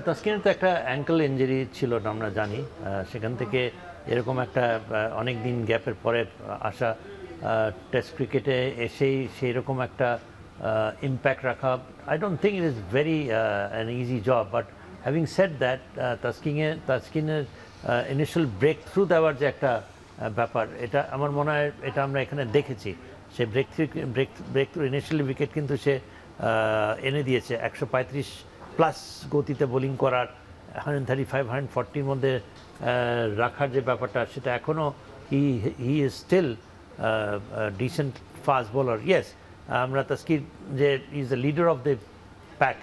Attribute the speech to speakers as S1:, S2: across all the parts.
S1: তাসকিনের তো একটা ankle injury ছিল না আমরা জানি। সেখান থেকে এরকম একটা অনেক দিন গ্যাপের পরে আসা টেস্ট ক্রিকেটে এসেই সেই রকম একটা ইম্প্যাক্ট রাখা, I don't think it is very an easy job. But having said that, তাসকিনের ইনিশিয়াল ব্রেক থ্রু দেওয়ার যে একটা ব্যাপার, এটা আমার মনে হয় এটা আমরা এখানে দেখেছি। সে ব্রেক থ্রু ইনিশিয়ালি উইকেট কিন্তু সে এনে দিয়েছে। 135 প্লাস গতিতে বোলিং করার, 135 140-র মধ্যে রাখার যে ব্যাপারটা, সেটা এখনও he is still decent fast bowler. Yes, আমরা তাস্কির যে is the leader of the pack,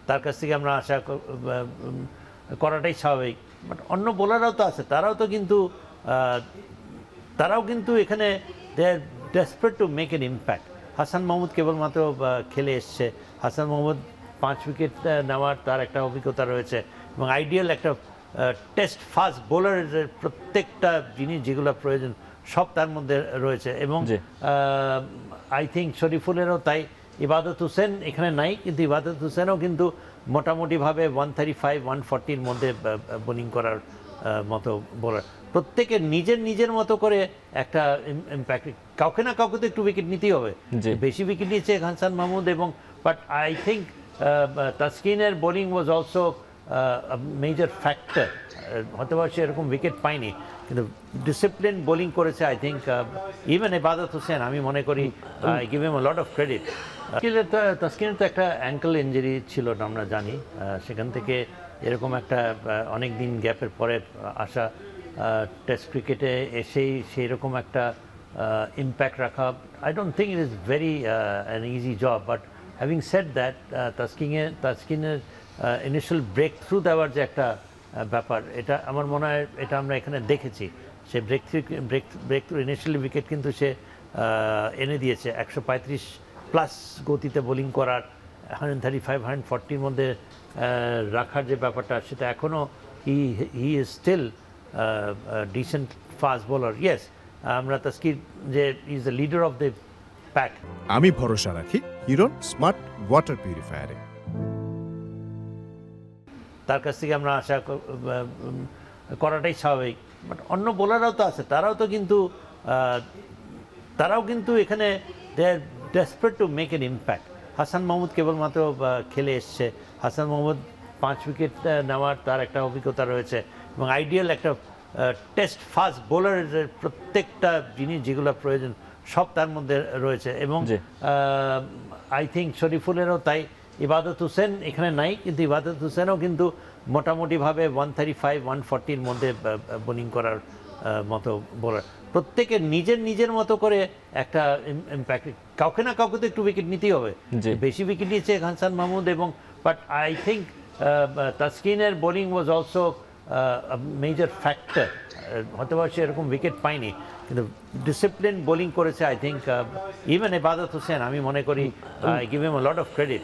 S1: তার কাছ থেকে আমরা আশা করাটাই স্বাভাবিক। বাট অন্য বোলাররাও তো আছে, তারাও কিন্তু এখানে they are desperate to make an impact. Hasan Mahmud কেবলমাত্র খেলে এসছে। হাসান মাহমুদ 5 উইকেট নেওয়ার তার একটা অভিজ্ঞতা রয়েছে, এবং আইডিয়াল একটা টেস্ট ফাস্ট বোলারের প্রত্যেকটা জিনিস যেগুলো প্রয়োজন সব তার মধ্যে রয়েছে। এবং আই থিঙ্ক শরীফুলেরও তাই। ইবাদত হোসেন এখানে নাই, কিন্তু ইবাদত হোসেনও কিন্তু মোটামুটিভাবে 135 140-র মধ্যে বোলিং করার মতো বোলার। প্রত্যেকে নিজের মতো করে একটা ইম্প্যাক্ট, কাউকে না কাউকে তো একটু উইকেট নিতেই হবে। বেশি উইকেট নিয়েছে হাসান মাহমুদ, এবং বাট আই থিঙ্ক তাসকিনের bowling was also major factor. হতে পারে সে এরকম উইকেট পায়নি, কিন্তু ডিসিপ্লিন বোলিং করেছে। I think even Ebadot Hossain, আমি মনে করি I give him a lot of credit. তাসকিনের তো একটা অ্যাঙ্কেল ইনজুরি ছিল না আমরা জানি। সেখান থেকে এরকম একটা অনেক দিন গ্যাপের পরে আসা টেস্ট ক্রিকেটে এসেই সেই রকম একটা ইম্প্যাক্ট রাখা, I don't think it is very an easy job. But having said that, তাসকিনের ইনিশিয়াল ব্রেক থ্রু দেওয়ার যে একটা ব্যাপার, এটা আমার মনে হয় এটা আমরা এখানে দেখেছি। সে ব্রেক থ্রু ইনিশিয়ালি উইকেট কিন্তু সে এনে দিয়েছে। 135 প্লাস গতিতে বোলিং করার, 135 140-র মধ্যে রাখার যে ব্যাপারটা, সেটা এখনও he is still decent fast bowler. Yes, আমরা তাস্কির যে is the leader of the pack.
S2: আমি ভরসা রাখি হিরন স্মার্ট ওয়াটার পিউরিফায়ারে।
S1: তার কাছ থেকে আমরা আশা করাটাই স্বাভাবিক। বাট অন্য বোলাররাও তো আছে, তারাও কিন্তু এখানে they are desperate to make an impact. Hasan Mahmud কেবলমাত্র খেলে এসছে। হাসান মাহমুদ 5 উইকেট নেওয়ার তার একটা অভিজ্ঞতা রয়েছে, এবং আইডিয়াল একটা টেস্ট ফাস্ট বোলারের প্রত্যেকটা জিনিস যেগুলো প্রয়োজন সব তার মধ্যে রয়েছে। এবং আই থিঙ্ক শরীফুলেরও তাই। ইবাদত হোসেন এখানে নাই, কিন্তু ইবাদত হোসেনও কিন্তু মোটামুটিভাবে 135 140-র মধ্যে বোলিং করার মতো বোলার। প্রত্যেকে নিজের মতো করে একটা ইম্প্যাক্ট, কাউকে না কাউকে তো একটু উইকেট নিতেই হবে। বেশি উইকেট নিয়েছে হাসান মাহমুদ, এবং বাট আই থিঙ্ক তাসকিনের bowling was also major factor. হতে পারে সে এরকম উইকেট পায়নি, কিন্তু ডিসিপ্লিন বোলিং করেছে। I think even Ebadot Hossain, আমি মনে করি I give him a lot of credit.